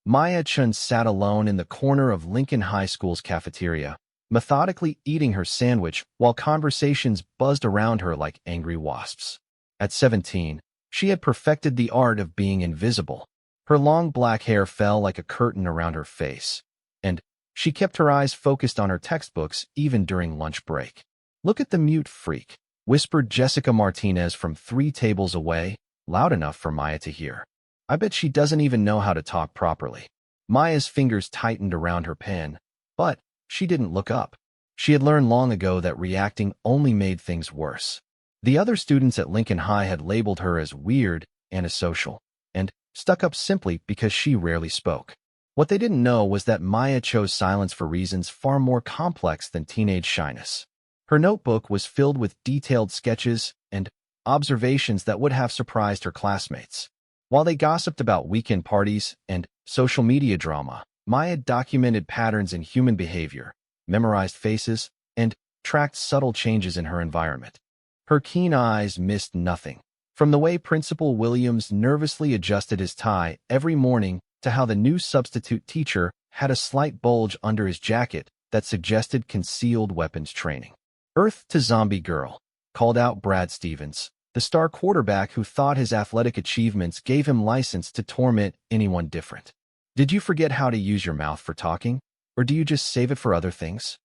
Maya Chun sat alone in the corner of Lincoln High School's cafeteria, methodically eating her sandwich while conversations buzzed around her like angry wasps. At 17, she had perfected the art of being invisible. Her long black hair fell like a curtain around her face, and she kept her eyes focused on her textbooks even during lunch break. "Look at the mute freak," whispered Jessica Martinez from 3 tables away, loud enough for Maya to hear. "I bet she doesn't even know how to talk properly." Maya's fingers tightened around her pen, but she didn't look up. She had learned long ago that reacting only made things worse. The other students at Lincoln High had labeled her as weird, antisocial, and stuck up simply because she rarely spoke. What they didn't know was that Maya chose silence for reasons far more complex than teenage shyness. Her notebook was filled with detailed sketches and observations that would have surprised her classmates. While they gossiped about weekend parties and social media drama, Maya documented patterns in human behavior, memorized faces, and tracked subtle changes in her environment. Her keen eyes missed nothing, from the way Principal Williams nervously adjusted his tie every morning to how the new substitute teacher had a slight bulge under his jacket that suggested concealed weapons training. "Earth to zombie girl," called out Brad Stevens, the star quarterback who thought his athletic achievements gave him license to torment anyone different. "Did you forget how to use your mouth for talking, or do you just save it for other things?"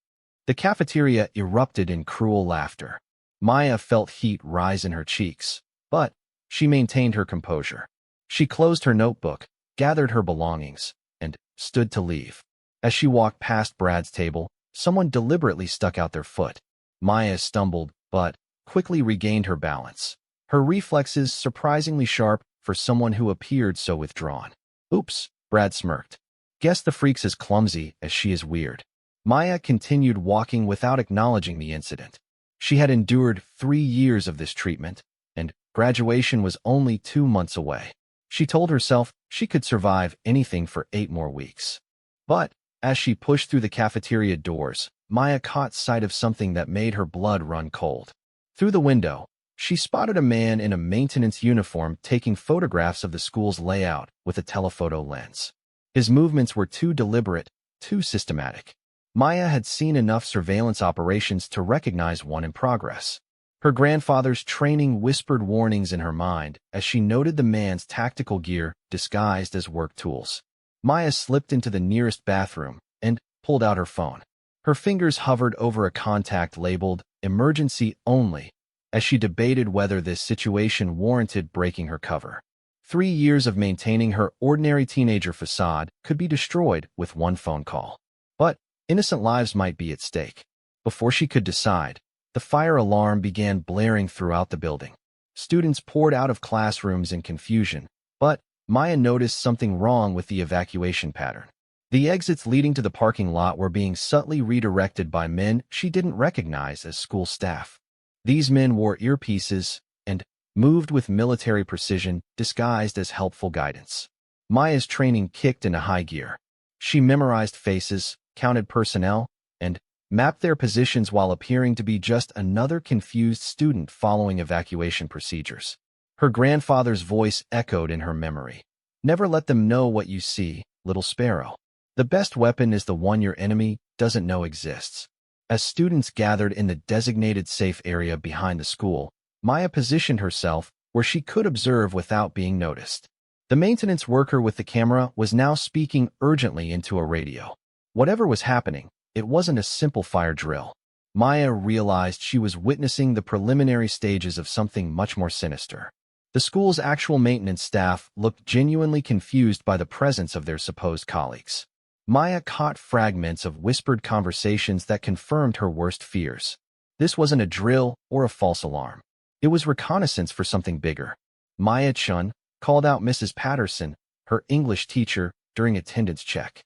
The cafeteria erupted in cruel laughter. Maya felt heat rise in her cheeks, but she maintained her composure. She closed her notebook, gathered her belongings, and stood to leave. As she walked past Brad's table, someone deliberately stuck out their foot. Maya stumbled, but quickly regained her balance, her reflexes surprisingly sharp for someone who appeared so withdrawn. "Oops," Brad smirked. "Guess the freak's as clumsy as she is weird." Maya continued walking without acknowledging the incident. She had endured 3 years of this treatment, and graduation was only 2 months away. She told herself she could survive anything for 8 more weeks. But as she pushed through the cafeteria doors, Maya caught sight of something that made her blood run cold. Through the window, she spotted a man in a maintenance uniform taking photographs of the school's layout with a telephoto lens. His movements were too deliberate, too systematic. Maya had seen enough surveillance operations to recognize one in progress. Her grandfather's training whispered warnings in her mind as she noted the man's tactical gear disguised as work tools. Maya slipped into the nearest bathroom and pulled out her phone. Her fingers hovered over a contact labeled "Emergency Only" as she debated whether this situation warranted breaking her cover. 3 years of maintaining her ordinary teenager facade could be destroyed with one phone call. But innocent lives might be at stake. Before she could decide, the fire alarm began blaring throughout the building. Students poured out of classrooms in confusion, but Maya noticed something wrong with the evacuation pattern. The exits leading to the parking lot were being subtly redirected by men she didn't recognize as school staff. These men wore earpieces and moved with military precision disguised as helpful guidance. Maya's training kicked into high gear. She memorized faces, counted personnel, and mapped their positions while appearing to be just another confused student following evacuation procedures. Her grandfather's voice echoed in her memory. "Never let them know what you see, little sparrow. The best weapon is the one your enemy doesn't know exists." As students gathered in the designated safe area behind the school, Maya positioned herself where she could observe without being noticed. The maintenance worker with the camera was now speaking urgently into a radio. Whatever was happening, it wasn't a simple fire drill. Maya realized she was witnessing the preliminary stages of something much more sinister. The school's actual maintenance staff looked genuinely confused by the presence of their supposed colleagues. Maya caught fragments of whispered conversations that confirmed her worst fears. This wasn't a drill or a false alarm. It was reconnaissance for something bigger. Maya Chun called out Mrs. Patterson, her English teacher, during attendance check.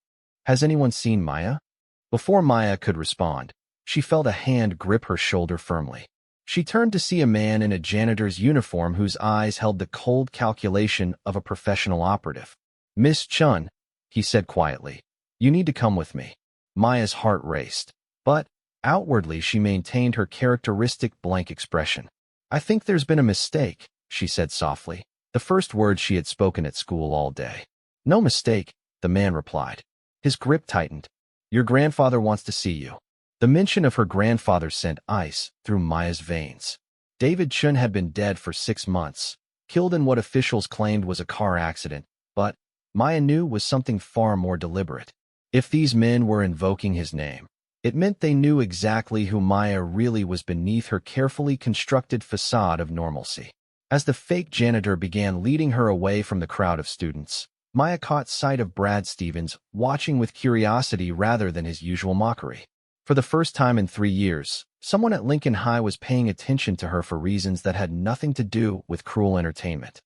"Has anyone seen Maya?" Before Maya could respond, she felt a hand grip her shoulder firmly. She turned to see a man in a janitor's uniform whose eyes held the cold calculation of a professional operative. "Miss Chun," he said quietly, "you need to come with me." Maya's heart raced, but outwardly she maintained her characteristic blank expression. "I think there's been a mistake," she said softly, the first words she had spoken at school all day. "No mistake," the man replied. His grip tightened. Your grandfather wants to see you. The mention of her grandfather sent ice through Maya's veins. David Chun had been dead for 6 months, killed in what officials claimed was a car accident, but Maya knew was something far more deliberate. If these men were invoking his name, it meant they knew exactly who Maya really was beneath her carefully constructed facade of normalcy. As the fake janitor began leading her away from the crowd of students, Maya caught sight of Brad Stevens watching with curiosity rather than his usual mockery. For the first time in 3 years, someone at Lincoln High was paying attention to her for reasons that had nothing to do with cruel entertainment.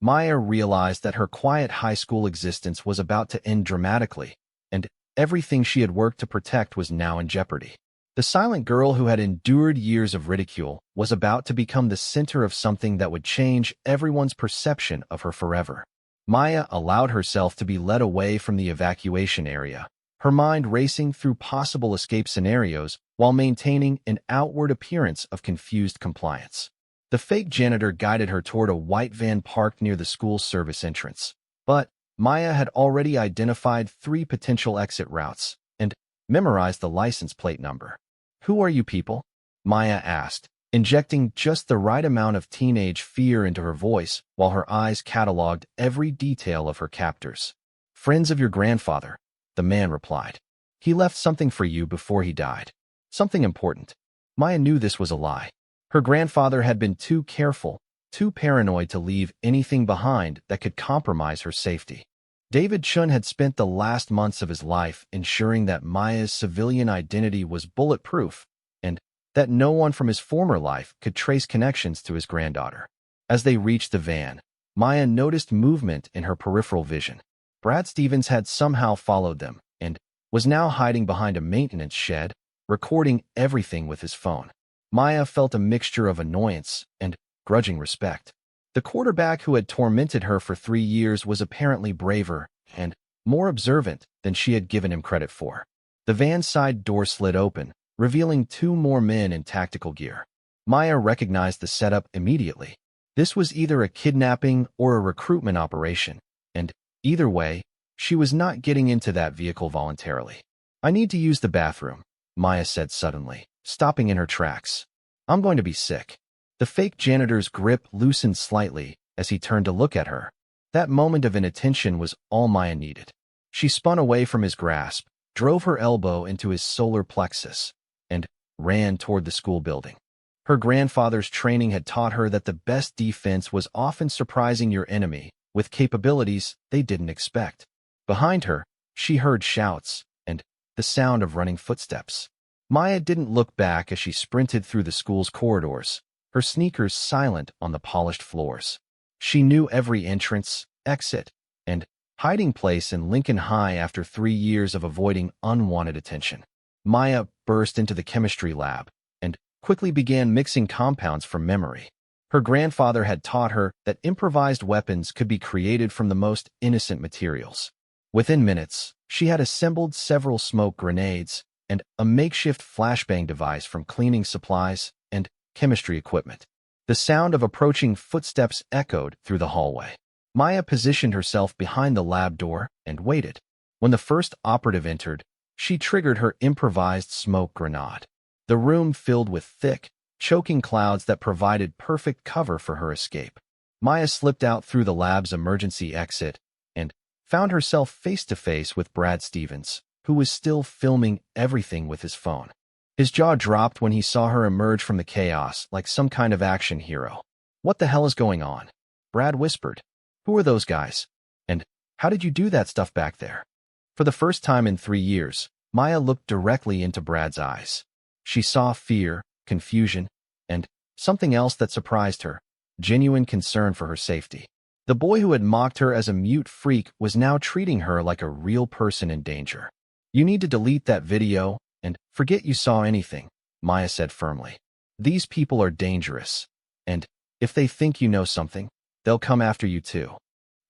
Maya realized that her quiet high school existence was about to end dramatically, and everything she had worked to protect was now in jeopardy. The silent girl who had endured years of ridicule was about to become the center of something that would change everyone's perception of her forever. Maya allowed herself to be led away from the evacuation area, her mind racing through possible escape scenarios while maintaining an outward appearance of confused compliance. The fake janitor guided her toward a white van parked near the school's service entrance, but Maya had already identified 3 potential exit routes and memorized the license plate number. Who are you people? Maya asked, injecting just the right amount of teenage fear into her voice while her eyes cataloged every detail of her captors. Friends of your grandfather, the man replied. He left something for you before he died. Something important. Maya knew this was a lie. Her grandfather had been too careful, too paranoid to leave anything behind that could compromise her safety. David Chun had spent the last months of his life ensuring that Maya's civilian identity was bulletproof and that no one from his former life could trace connections to his granddaughter. As they reached the van, Maya noticed movement in her peripheral vision. Brad Stevens had somehow followed them and was now hiding behind a maintenance shed, recording everything with his phone. Maya felt a mixture of annoyance and grudging respect. The quarterback who had tormented her for 3 years was apparently braver and more observant than she had given him credit for. The van's side door slid open, revealing 2 more men in tactical gear. Maya recognized the setup immediately. This was either a kidnapping or a recruitment operation, and either way, she was not getting into that vehicle voluntarily. I need to use the bathroom, Maya said suddenly, stopping in her tracks. I'm going to be sick. The fake janitor's grip loosened slightly as he turned to look at her. That moment of inattention was all Maya needed. She spun away from his grasp, drove her elbow into his solar plexus, and ran toward the school building. Her grandfather's training had taught her that the best defense was often surprising your enemy with capabilities they didn't expect. Behind her, she heard shouts and the sound of running footsteps. Maya didn't look back as she sprinted through the school's corridors, her sneakers silent on the polished floors. She knew every entrance, exit, and hiding place in Lincoln High after 3 years of avoiding unwanted attention. Maya burst into the chemistry lab and quickly began mixing compounds from memory. Her grandfather had taught her that improvised weapons could be created from the most innocent materials. Within minutes, she had assembled several smoke grenades and a makeshift flashbang device from cleaning supplies and chemistry equipment. The sound of approaching footsteps echoed through the hallway. Maya positioned herself behind the lab door and waited. When the first operative entered, she triggered her improvised smoke grenade. The room filled with thick, choking clouds that provided perfect cover for her escape. Maya slipped out through the lab's emergency exit and found herself face-to-face with Brad Stevens, who was still filming everything with his phone. His jaw dropped when he saw her emerge from the chaos like some kind of action hero. What the hell is going on? Brad whispered. Who are those guys? And how did you do that stuff back there? For the first time in 3 years, Maya looked directly into Brad's eyes. She saw fear, confusion, and something else that surprised her, genuine concern for her safety. The boy who had mocked her as a mute freak was now treating her like a real person in danger. You need to delete that video and forget you saw anything, Maya said firmly. These people are dangerous, and if they think you know something, they'll come after you too.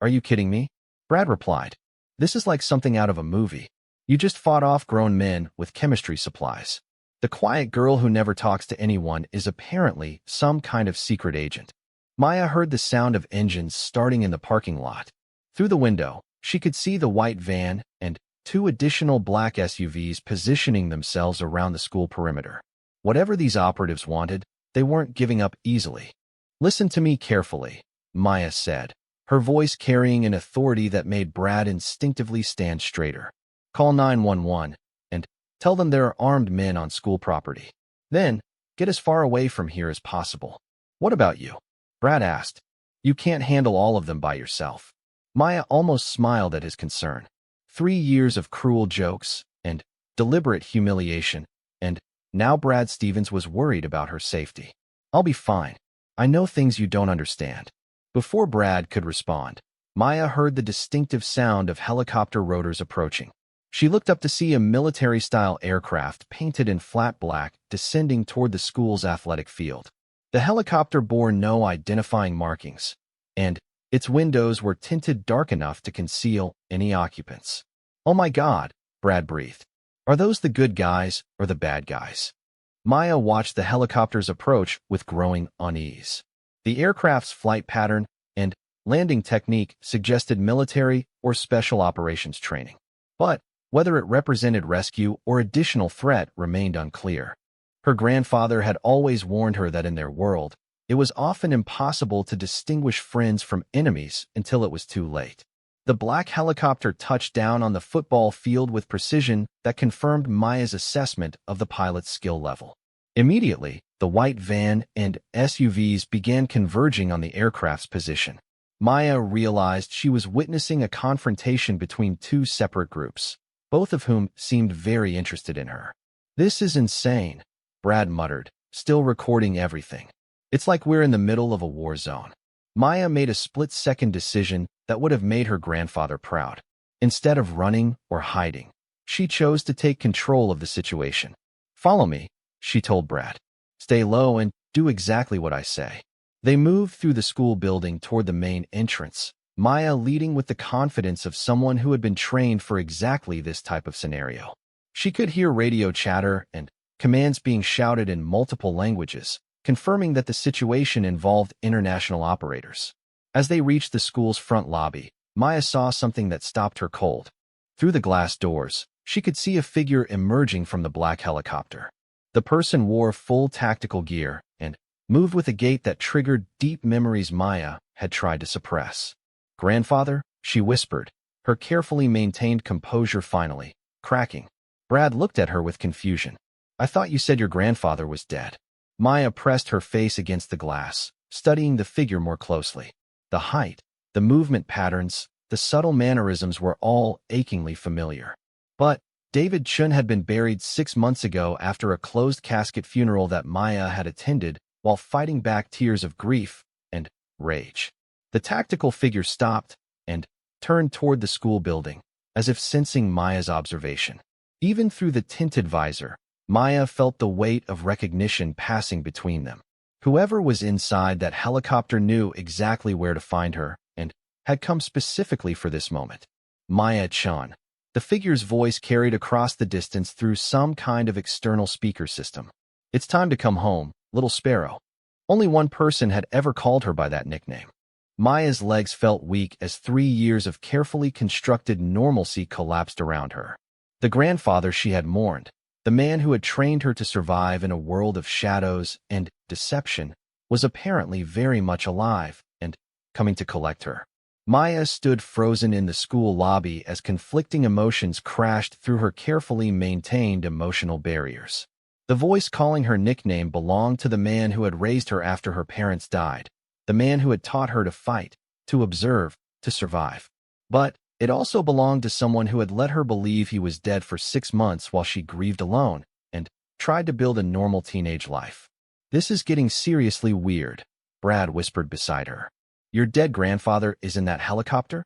Are you kidding me? Brad replied. This is like something out of a movie. You just fought off grown men with chemistry supplies. The quiet girl who never talks to anyone is apparently some kind of secret agent. Maya heard the sound of engines starting in the parking lot. Through the window, She could see the white van and two additional black SUVs positioning themselves around the school perimeter. Whatever these operatives wanted, they weren't giving up easily. "Listen to me carefully," Maya said, her voice carrying an authority that made Brad instinctively stand straighter. "Call 911 and tell them there are armed men on school property. Then, get as far away from here as possible." "What about you?" Brad asked. "You can't handle all of them by yourself." Maya almost smiled at his concern. 3 years of cruel jokes and deliberate humiliation, and now Brad Stevens was worried about her safety. "I'll be fine. I know things you don't understand." Before Brad could respond, Maya heard the distinctive sound of helicopter rotors approaching. She looked up to see a military-style aircraft painted in flat black descending toward the school's athletic field. The helicopter bore no identifying markings, and its windows were tinted dark enough to conceal any occupants. "Oh my God," Brad breathed. "Are those the good guys or the bad guys?" Maya watched the helicopters approach with growing unease. The aircraft's flight pattern and landing technique suggested military or special operations training, but whether it represented rescue or additional threat remained unclear. Her grandfather had always warned her that in their world, it was often impossible to distinguish friends from enemies until it was too late. The black helicopter touched down on the football field with precision that confirmed Maya's assessment of the pilot's skill level. Immediately, the white van and SUVs began converging on the aircraft's position. Maya realized she was witnessing a confrontation between two separate groups, both of whom seemed very interested in her. "This is insane," Brad muttered, still recording everything. "It's like we're in the middle of a war zone." Maya made a split-second decision that would have made her grandfather proud. Instead of running or hiding, she chose to take control of the situation. "Follow me," she told Brad. "Stay low and do exactly what I say." They moved through the school building toward the main entrance, Maya leading with the confidence of someone who had been trained for exactly this type of scenario. She could hear radio chatter and commands being shouted in multiple languages, confirming that the situation involved international operators. As they reached the school's front lobby, Maya saw something that stopped her cold. Through the glass doors, she could see a figure emerging from the black helicopter. The person wore full tactical gear and moved with a gait that triggered deep memories Maya had tried to suppress. "Grandfather?" she whispered, her carefully maintained composure finally cracking. Brad looked at her with confusion. "I thought you said your grandfather was dead." Maya pressed her face against the glass, studying the figure more closely. The height, the movement patterns, the subtle mannerisms were all achingly familiar. But David Chun had been buried 6 months ago after a closed-casket funeral that Maya had attended while fighting back tears of grief and rage. The tactical figure stopped and turned toward the school building, as if sensing Maya's observation. Even through the tinted visor, Maya felt the weight of recognition passing between them. Whoever was inside that helicopter knew exactly where to find her and had come specifically for this moment. "Maya Chun." The figure's voice carried across the distance through some kind of external speaker system. "It's time to come home, little sparrow." Only one person had ever called her by that nickname. Maya's legs felt weak as 3 years of carefully constructed normalcy collapsed around her. The grandfather she had mourned, the man who had trained her to survive in a world of shadows and deception, was apparently very much alive and coming to collect her. Maya stood frozen in the school lobby as conflicting emotions crashed through her carefully maintained emotional barriers. The voice calling her nickname belonged to the man who had raised her after her parents died, the man who had taught her to fight, to observe, to survive. But it also belonged to someone who had let her believe he was dead for 6 months while she grieved alone and tried to build a normal teenage life. "This is getting seriously weird," Brad whispered beside her. "Your dead grandfather is in that helicopter?"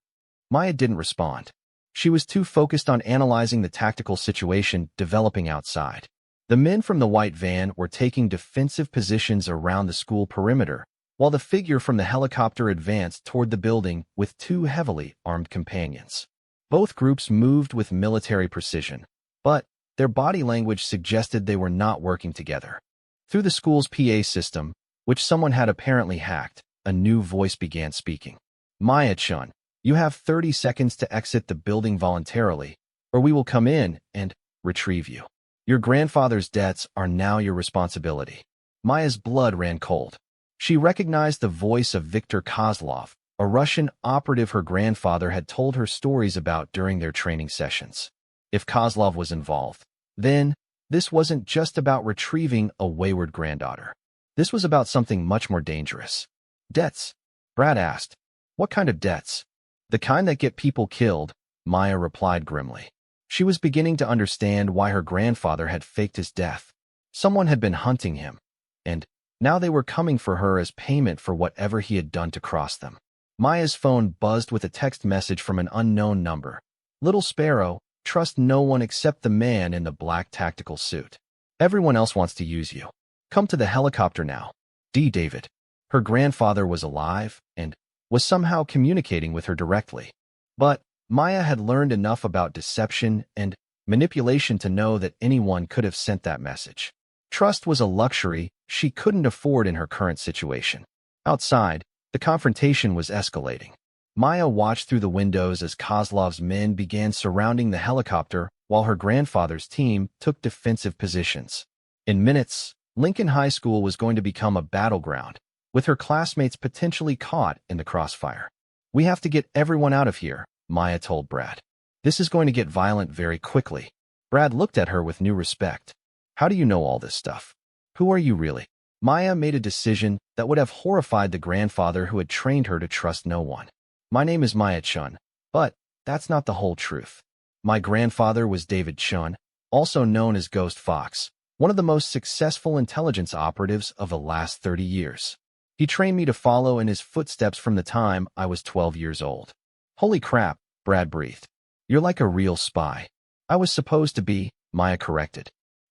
Maya didn't respond. She was too focused on analyzing the tactical situation developing outside. The men from the white van were taking defensive positions around the school perimeter, while the figure from the helicopter advanced toward the building with 2 heavily armed companions. Both groups moved with military precision, but their body language suggested they were not working together. Through the school's PA system, which someone had apparently hacked, a new voice began speaking. "Maya Chun, You have 30 seconds to exit the building voluntarily, or we will come in and retrieve you. Your grandfather's debts are now your responsibility." Maya's blood ran cold. She recognized the voice of Viktor Kozlov, a Russian operative her grandfather had told her stories about during their training sessions. If Kozlov was involved, then this wasn't just about retrieving a wayward granddaughter. This was about something much more dangerous. "Debts?" Brad asked. "What kind of debts?" "The kind that get people killed," Maya replied grimly. She was beginning to understand why her grandfather had faked his death. Someone had been hunting him, and now they were coming for her as payment for whatever he had done to cross them. Maya's phone buzzed with a text message from an unknown number. "Little Sparrow, trust no one except the man in the black tactical suit. Everyone else wants to use you. Come to the helicopter now. D. David." Her grandfather was alive and was somehow communicating with her directly. But Maya had learned enough about deception and manipulation to know that anyone could have sent that message. Trust was a luxury she couldn't afford in her current situation. Outside, the confrontation was escalating. Maya watched through the windows as Kozlov's men began surrounding the helicopter while her grandfather's team took defensive positions. In minutes, Lincoln High School was going to become a battleground, with her classmates potentially caught in the crossfire. "We have to get everyone out of here," Maya told Brad. "This is going to get violent very quickly." Brad looked at her with new respect. "How do you know all this stuff? Who are you really?" Maya made a decision that would have horrified the grandfather who had trained her to trust no one. "My name is Maya Chun, but that's not the whole truth. My grandfather was David Chun, also known as Ghost Fox, one of the most successful intelligence operatives of the last 30 years. He trained me to follow in his footsteps from the time I was 12 years old." "Holy crap," Brad breathed. "You're like a real spy." "I was supposed to be," Maya corrected.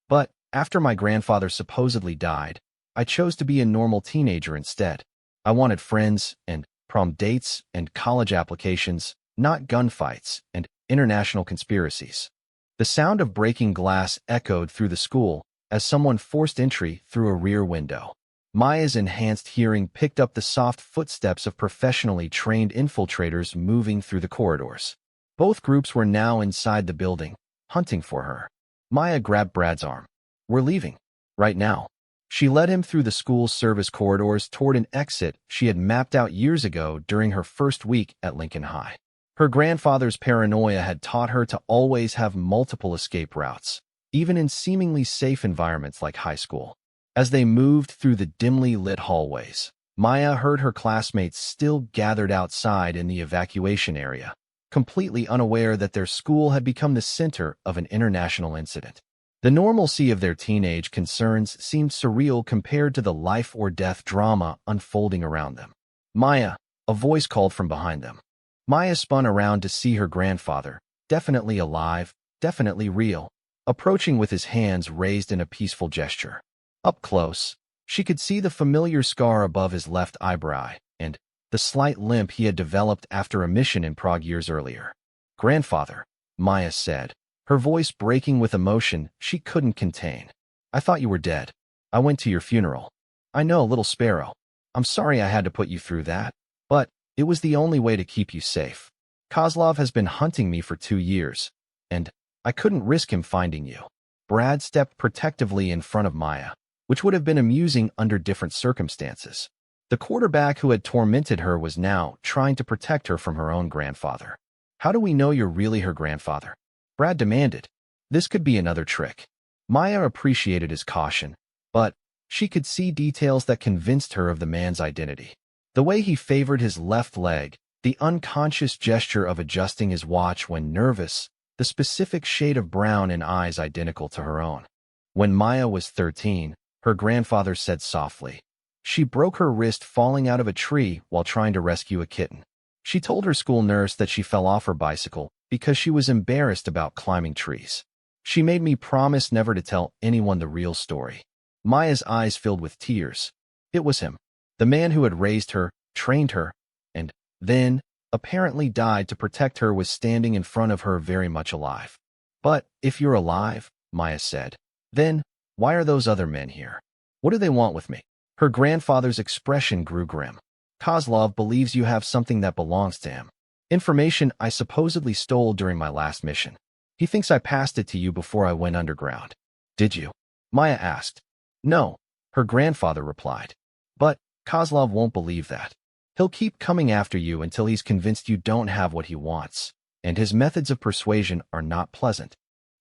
"But after my grandfather supposedly died, I chose to be a normal teenager instead. I wanted friends and prom dates and college applications, not gunfights and international conspiracies." The sound of breaking glass echoed through the school as someone forced entry through a rear window. Maya's enhanced hearing picked up the soft footsteps of professionally trained infiltrators moving through the corridors. Both groups were now inside the building, hunting for her. Maya grabbed Brad's arm. "We're leaving. Right now." She led him through the school's service corridors toward an exit she had mapped out years ago during her first week at Lincoln High. Her grandfather's paranoia had taught her to always have multiple escape routes, even in seemingly safe environments like high school. As they moved through the dimly lit hallways, Maya heard her classmates still gathered outside in the evacuation area, completely unaware that their school had become the center of an international incident. The normalcy of their teenage concerns seemed surreal compared to the life-or-death drama unfolding around them. "Maya," a voice called from behind them. Maya spun around to see her grandfather, definitely alive, definitely real, approaching with his hands raised in a peaceful gesture. Up close, she could see the familiar scar above his left eyebrow and the slight limp he had developed after a mission in Prague years earlier. "Grandfather," Maya said, her voice breaking with emotion she couldn't contain. "I thought you were dead. I went to your funeral. I know, little Sparrow. I'm sorry I had to put you through that, but it was the only way to keep you safe. Kozlov has been hunting me for 2 years, and I couldn't risk him finding you." Brad stepped protectively in front of Maya, which would have been amusing under different circumstances. The quarterback who had tormented her was now trying to protect her from her own grandfather. "How do we know you're really her grandfather?" Brad demanded. This could be another trick. Maya appreciated his caution, but she could see details that convinced her of the man's identity. The way he favored his left leg, the unconscious gesture of adjusting his watch when nervous, the specific shade of brown in eyes identical to her own. When Maya was 13, her grandfather said softly, "She broke her wrist falling out of a tree while trying to rescue a kitten. She told her school nurse that she fell off her bicycle because she was embarrassed about climbing trees. She made me promise never to tell anyone the real story." Maya's eyes filled with tears. It was him, the man who had raised her, trained her, and then, apparently died to protect her, was standing in front of her very much alive. "But if you're alive," Maya said, "then why are those other men here? What do they want with me?" Her grandfather's expression grew grim. "Kozlov believes you have something that belongs to him. Information I supposedly stole during my last mission. He thinks I passed it to you before I went underground. Did you? Maya asked. No, her grandfather replied. But Kozlov won't believe that. He'll keep coming after you until he's convinced you don't have what he wants, and his methods of persuasion are not pleasant.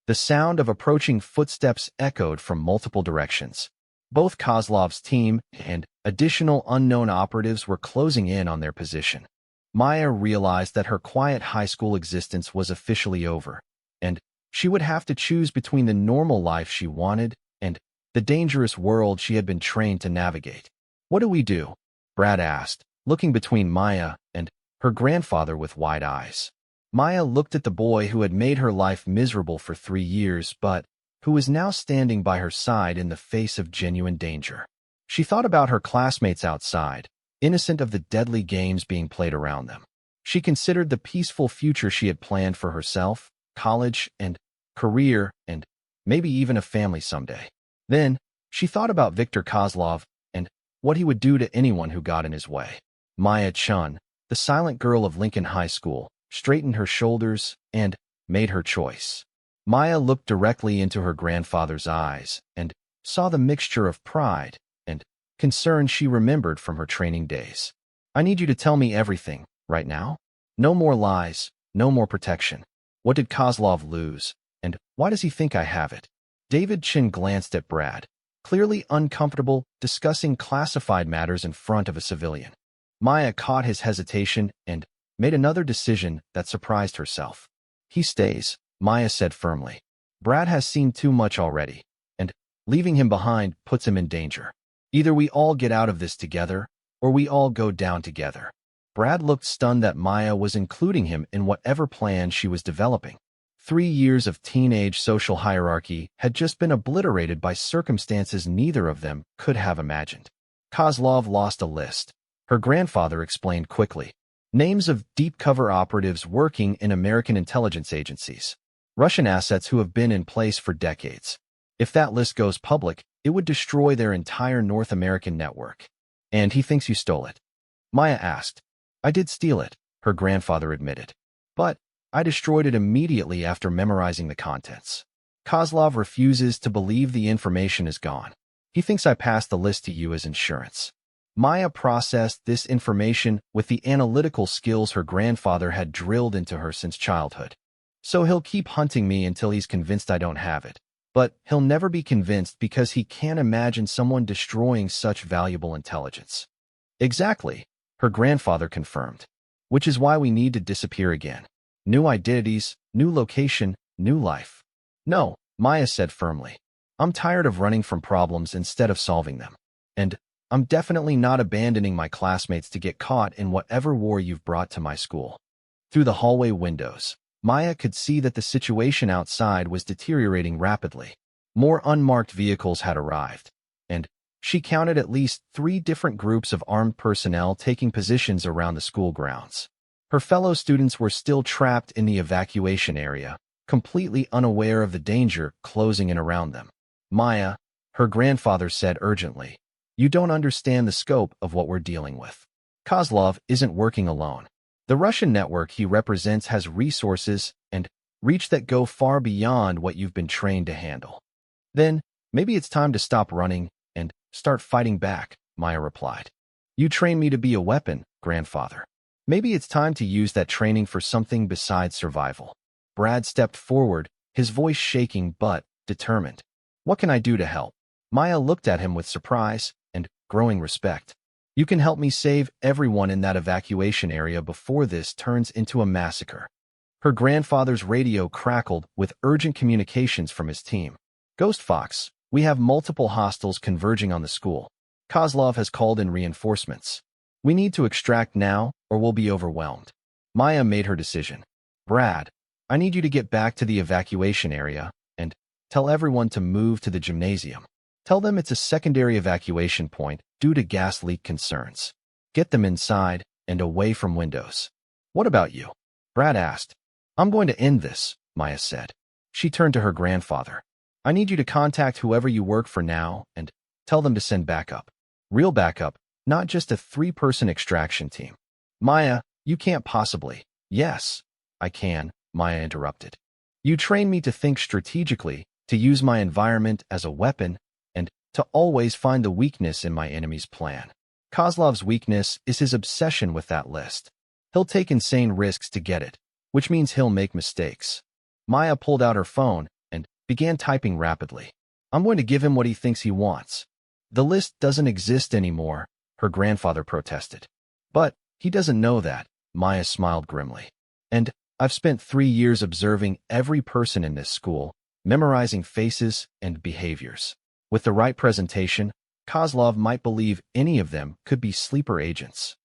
The sound of approaching footsteps echoed from multiple directions. Both Kozlov's team and additional unknown operatives were closing in on their position. Maya realized that her quiet high school existence was officially over, and she would have to choose between the normal life she wanted and the dangerous world she had been trained to navigate. What do we do? Brad asked, looking between Maya and her grandfather with wide eyes. Maya looked at the boy who had made her life miserable for 3 years, but who was now standing by her side in the face of genuine danger. She thought about her classmates outside, innocent of the deadly games being played around them. She considered the peaceful future she had planned for herself, college and career, and maybe even a family someday. Then, she thought about Viktor Kozlov and what he would do to anyone who got in his way. Maya Chun, the silent girl of Lincoln High School, straightened her shoulders and made her choice. Maya looked directly into her grandfather's eyes and saw the mixture of pride and concern she remembered from her training days. I need you to tell me everything, right now? No more lies, no more protection. What did Kozlov lose, and why does he think I have it? David Chin glanced at Brad, clearly uncomfortable discussing classified matters in front of a civilian. Maya caught his hesitation and made another decision that surprised herself. He stays, Maya said firmly. Brad has seen too much already, and leaving him behind puts him in danger. Either we all get out of this together, or we all go down together. Brad looked stunned that Maya was including him in whatever plan she was developing. 3 years of teenage social hierarchy had just been obliterated by circumstances neither of them could have imagined. Kozlov lost a list. Her grandfather explained quickly. Names of deep-cover operatives working in American intelligence agencies. Russian assets who have been in place for decades. If that list goes public, it would destroy their entire North American network. And he thinks you stole it. Maya asked. I did steal it, her grandfather admitted. But I destroyed it immediately after memorizing the contents. Kozlov refuses to believe the information is gone. He thinks I passed the list to you as insurance. Maya processed this information with the analytical skills her grandfather had drilled into her since childhood. So he'll keep hunting me until he's convinced I don't have it. But he'll never be convinced because he can't imagine someone destroying such valuable intelligence. Exactly, her grandfather confirmed. Which is why we need to disappear again. New identities, new location, new life. No, Maya said firmly. I'm tired of running from problems instead of solving them. And I'm definitely not abandoning my classmates to get caught in whatever war you've brought to my school. Through the hallway windows, Maya could see that the situation outside was deteriorating rapidly. More unmarked vehicles had arrived, and she counted at least 3 different groups of armed personnel taking positions around the school grounds. Her fellow students were still trapped in the evacuation area, completely unaware of the danger closing in around them. Maya, her grandfather said urgently, you don't understand the scope of what we're dealing with. Kozlov isn't working alone. The Russian network he represents has resources and reach that go far beyond what you've been trained to handle. Then, maybe it's time to stop running and start fighting back, Maya replied. You trained me to be a weapon, grandfather. Maybe it's time to use that training for something besides survival. Brad stepped forward, his voice shaking but determined. What can I do to help? Maya looked at him with surprise and growing respect. You can help me save everyone in that evacuation area before this turns into a massacre. Her grandfather's radio crackled with urgent communications from his team. Ghost Fox, we have multiple hostiles converging on the school. Kozlov has called in reinforcements. We need to extract now or we'll be overwhelmed. Maya made her decision. Brad, I need you to get back to the evacuation area and tell everyone to move to the gymnasium. Tell them it's a secondary evacuation point due to gas leak concerns. Get them inside and away from windows. What about you? Brad asked. I'm going to end this, Maya said. She turned to her grandfather. I need you to contact whoever you work for now and tell them to send backup. Real backup, not just a 3-person extraction team. Maya, you can't possibly. Yes, I can, Maya interrupted. You train me to think strategically, to use my environment as a weapon, and to always find the weakness in my enemy's plan. Kozlov's weakness is his obsession with that list. He'll take insane risks to get it, which means he'll make mistakes. Maya pulled out her phone and began typing rapidly. I'm going to give him what he thinks he wants. The list doesn't exist anymore, her grandfather protested. But he doesn't know that, Maya smiled grimly. And I've spent 3 years observing every person in this school, memorizing faces and behaviors. With the right presentation, Kozlov might believe any of them could be sleeper agents.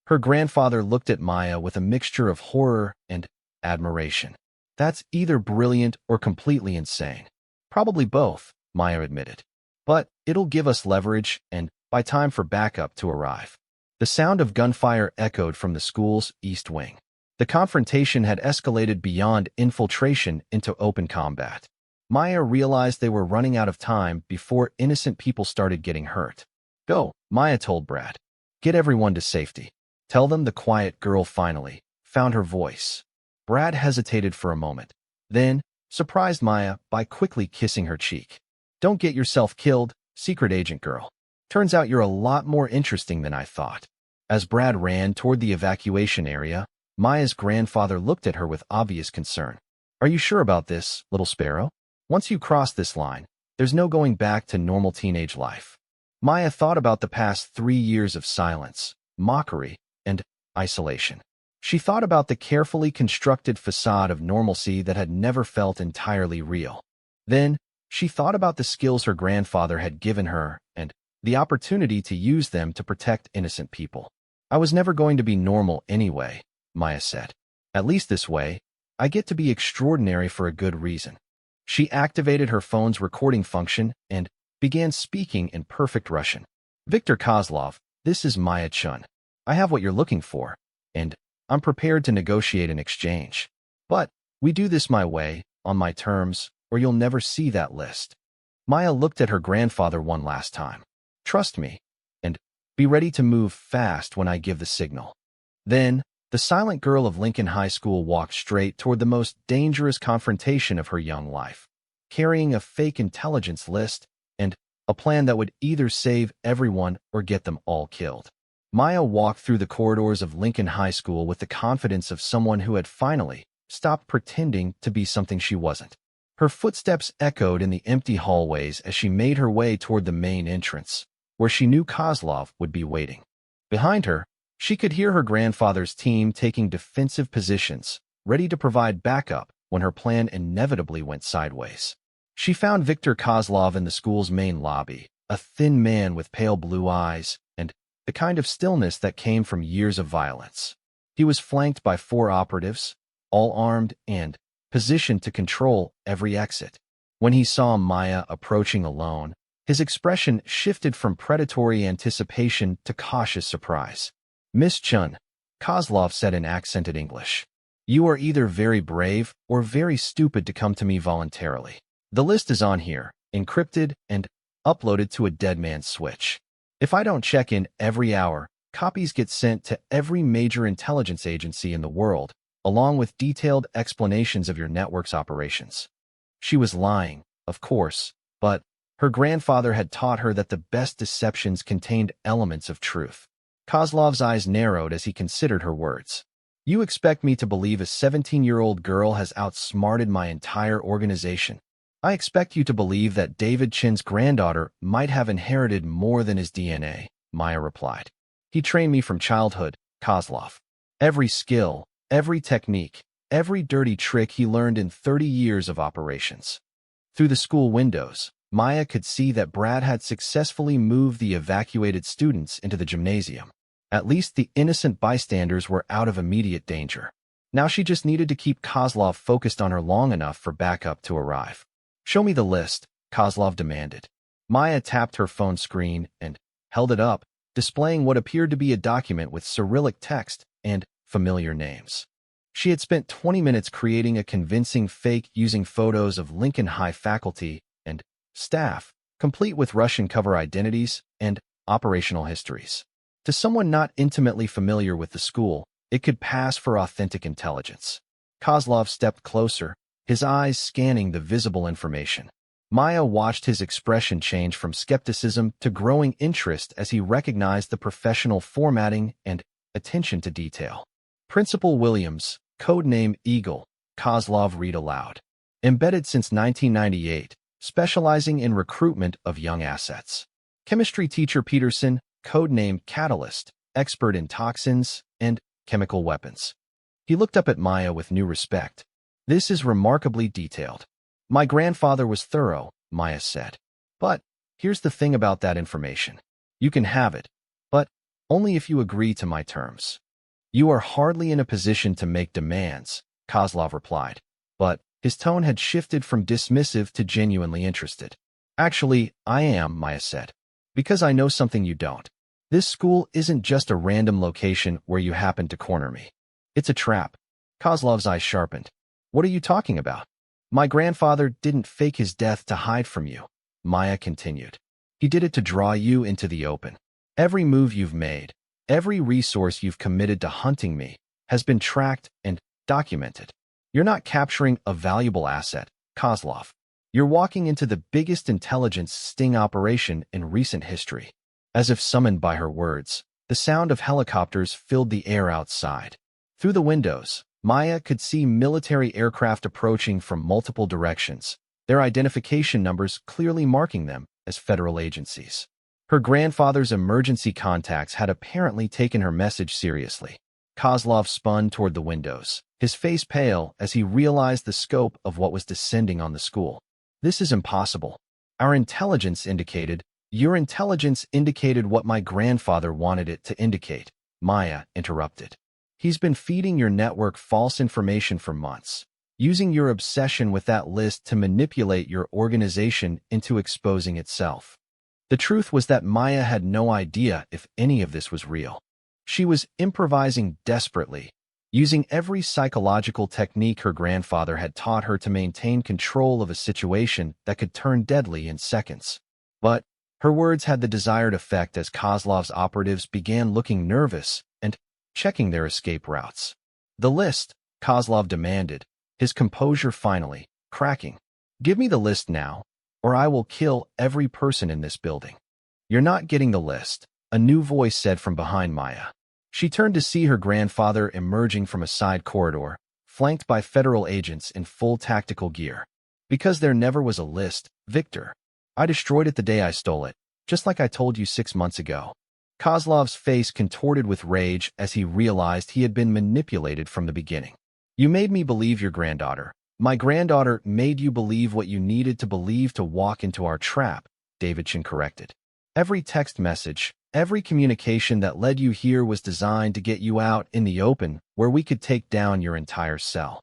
Her grandfather looked at Maya with a mixture of horror and admiration. That's either brilliant or completely insane. Probably both, Maya admitted. But it'll give us leverage and buy time for backup to arrive. The sound of gunfire echoed from the school's east wing. The confrontation had escalated beyond infiltration into open combat. Maya realized they were running out of time before innocent people started getting hurt. Go, Maya told Brad. Get everyone to safety. Tell them the quiet girl finally found her voice. Brad hesitated for a moment, then surprised Maya by quickly kissing her cheek. Don't get yourself killed, secret agent girl. Turns out you're a lot more interesting than I thought. As Brad ran toward the evacuation area, Maya's grandfather looked at her with obvious concern. Are you sure about this, little sparrow? Once you cross this line, there's no going back to normal teenage life. Maya thought about the past 3 years of silence, mockery, and isolation. She thought about the carefully constructed facade of normalcy that had never felt entirely real. Then, she thought about the skills her grandfather had given her and the opportunity to use them to protect innocent people. I was never going to be normal anyway, Maya said. At least this way, I get to be extraordinary for a good reason. She activated her phone's recording function and began speaking in perfect Russian. Viktor Kozlov, this is Maya Chun. I have what you're looking for, and I'm prepared to negotiate an exchange. But we do this my way, on my terms, or you'll never see that list. Maya looked at her grandfather one last time. Trust me, and be ready to move fast when I give the signal. Then, the silent girl of Lincoln High School walked straight toward the most dangerous confrontation of her young life, carrying a fake intelligence list and a plan that would either save everyone or get them all killed. Maya walked through the corridors of Lincoln High School with the confidence of someone who had finally stopped pretending to be something she wasn't. Her footsteps echoed in the empty hallways as she made her way toward the main entrance, where she knew Kozlov would be waiting. Behind her, she could hear her grandfather's team taking defensive positions, ready to provide backup when her plan inevitably went sideways. She found Viktor Kozlov in the school's main lobby, a thin man with pale blue eyes and the kind of stillness that came from years of violence. He was flanked by 4 operatives, all armed and positioned to control every exit. When he saw Maya approaching alone, his expression shifted from predatory anticipation to cautious surprise. Miss Chun, Kozlov said in accented English. You are either very brave or very stupid to come to me voluntarily. The list is on here, encrypted and uploaded to a dead man's switch. If I don't check in every hour, copies get sent to every major intelligence agency in the world, along with detailed explanations of your network's operations. She was lying, of course, but her grandfather had taught her that the best deceptions contained elements of truth. Kozlov's eyes narrowed as he considered her words. You expect me to believe a 17-year-old girl has outsmarted my entire organization? I expect you to believe that David Chin's granddaughter might have inherited more than his DNA, Maya replied. He trained me from childhood, Kozlov. Every skill, every technique, every dirty trick he learned in 30 years of operations. Through the school windows, Maya could see that Brad had successfully moved the evacuated students into the gymnasium. At least the innocent bystanders were out of immediate danger. Now she just needed to keep Kozlov focused on her long enough for backup to arrive. Show me the list, Kozlov demanded. Maya tapped her phone screen and held it up, displaying what appeared to be a document with Cyrillic text and familiar names. She had spent 20 minutes creating a convincing fake using photos of Lincoln High faculty and staff, complete with Russian cover identities and operational histories. To someone not intimately familiar with the school, It could pass for authentic intelligence. Kozlov stepped closer, his eyes scanning the visible information. Maya watched his expression change from skepticism to growing interest as he recognized the professional formatting and attention to detail. Principal Williams, codename Eagle, Kozlov read aloud. Embedded since 1998, specializing in recruitment of young assets. Chemistry teacher Peterson, codename Catalyst, expert in toxins and chemical weapons. He looked up at Maya with new respect. This is remarkably detailed. My grandfather was thorough, Maya said. But here's the thing about that information. You can have it, but only if you agree to my terms. You are hardly in a position to make demands, Kozlov replied. But his tone had shifted from dismissive to genuinely interested. Actually, I am, Maya said. Because I know something you don't. This school isn't just a random location where you happen to corner me. It's a trap. Kozlov's eyes sharpened. What are you talking about? My grandfather didn't fake his death to hide from you, Maya continued. He did it to draw you into the open. Every move you've made, every resource you've committed to hunting me, has been tracked and documented. You're not capturing a valuable asset, Kozlov. You're walking into the biggest intelligence sting operation in recent history. As if summoned by her words, the sound of helicopters filled the air outside. Through the windows, Maya could see military aircraft approaching from multiple directions, their identification numbers clearly marking them as federal agencies. Her grandfather's emergency contacts had apparently taken her message seriously. Kozlov spun toward the windows, his face pale as he realized the scope of what was descending on the school. This is impossible. Your intelligence indicated what my grandfather wanted it to indicate, Maya interrupted. He's been feeding your network false information for months, using your obsession with that list to manipulate your organization into exposing itself. The truth was that Maya had no idea if any of this was real. She was improvising desperately, using every psychological technique her grandfather had taught her to maintain control of a situation that could turn deadly in seconds. But her words had the desired effect as Kozlov's operatives began looking nervous and checking their escape routes. The list, Kozlov demanded, his composure finally cracking. Give me the list now, or I will kill every person in this building. You're not getting the list, a new voice said from behind Maya. She turned to see her grandfather emerging from a side corridor, flanked by federal agents in full tactical gear. Because there never was a list, Victor. I destroyed it the day I stole it, just like I told you 6 months ago. Kozlov's face contorted with rage as he realized he had been manipulated from the beginning. You made me believe your granddaughter. My granddaughter made you believe what you needed to believe to walk into our trap, Davidson corrected. Every text message, every communication that led you here was designed to get you out in the open where we could take down your entire cell.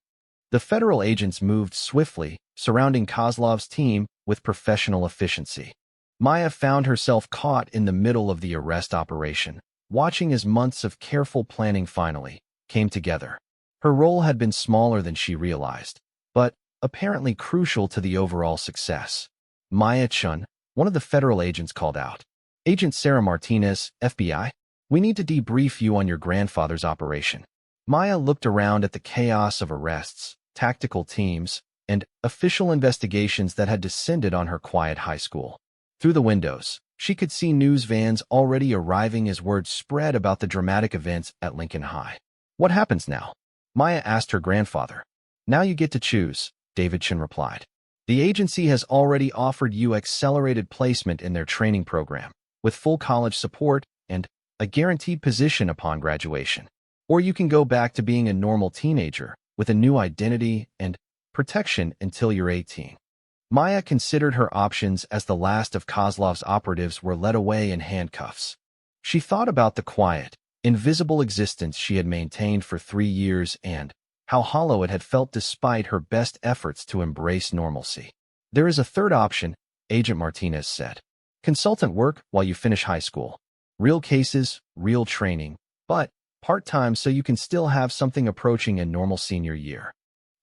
The federal agents moved swiftly, surrounding Kozlov's team with professional efficiency. Maya found herself caught in the middle of the arrest operation, watching as months of careful planning finally came together. Her role had been smaller than she realized, but apparently crucial to the overall success. Maya Chun, one of the federal agents, called out. Agent Sarah Martinez, FBI, we need to debrief you on your grandfather's operation. Maya looked around at the chaos of arrests, tactical teams, and official investigations that had descended on her quiet high school. Through the windows, she could see news vans already arriving as word spread about the dramatic events at Lincoln High. What happens now? Maya asked her grandfather. Now you get to choose, Davidson replied. The agency has already offered you accelerated placement in their training program, with full college support and a guaranteed position upon graduation. Or you can go back to being a normal teenager with a new identity and protection until you're 18. Maya considered her options as the last of Kozlov's operatives were led away in handcuffs. She thought about the quiet, invisible existence she had maintained for 3 years and how hollow it had felt despite her best efforts to embrace normalcy. There is a third option, Agent Martinez said. Consultant work while you finish high school. Real cases, real training, but part-time so you can still have something approaching a normal senior year.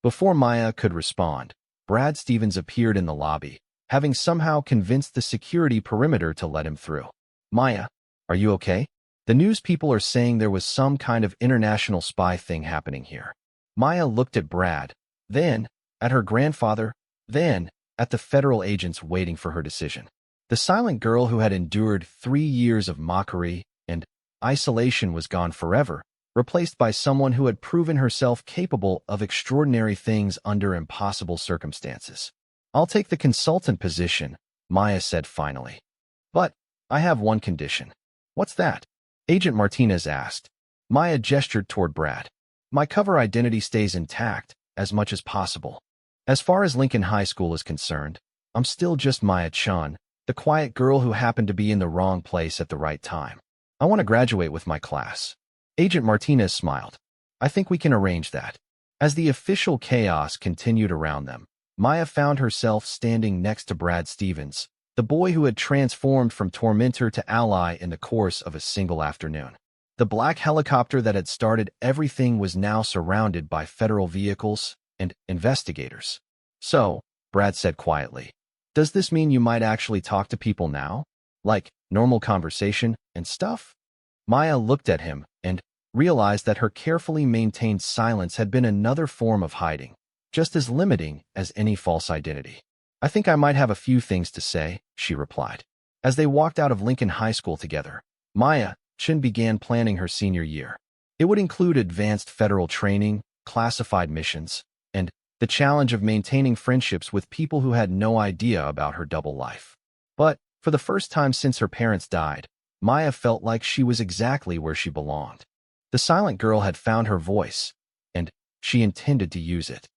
Before Maya could respond, Brad Stevens appeared in the lobby, having somehow convinced the security perimeter to let him through. Maya, are you okay? The news people are saying there was some kind of international spy thing happening here. Maya looked at Brad, then at her grandfather, then at the federal agents waiting for her decision. The silent girl who had endured 3 years of mockery and isolation was gone forever, replaced by someone who had proven herself capable of extraordinary things under impossible circumstances. "I'll take the consultant position," Maya said finally. "But I have one condition." "What's that?" Agent Martinez asked. Maya gestured toward Brad. "My cover identity stays intact as much as possible. As far as Lincoln High School is concerned, I'm still just Maya Chun, the quiet girl who happened to be in the wrong place at the right time. I want to graduate with my class." Agent Martinez smiled. "I think we can arrange that." As the official chaos continued around them, Maya found herself standing next to Brad Stevens, the boy who had transformed from tormentor to ally in the course of a single afternoon. The black helicopter that had started everything was now surrounded by federal vehicles and investigators. "So," Brad said quietly, "does this mean you might actually talk to people now? Like normal conversation and stuff?" Maya looked at him and realized that her carefully maintained silence had been another form of hiding, just as limiting as any false identity. "I think I might have a few things to say," she replied. As they walked out of Lincoln High School together, Maya Chin began planning her senior year. It would include advanced federal training, classified missions, and the challenge of maintaining friendships with people who had no idea about her double life. But for the first time since her parents died, Maya felt like she was exactly where she belonged. The silent girl had found her voice, and she intended to use it.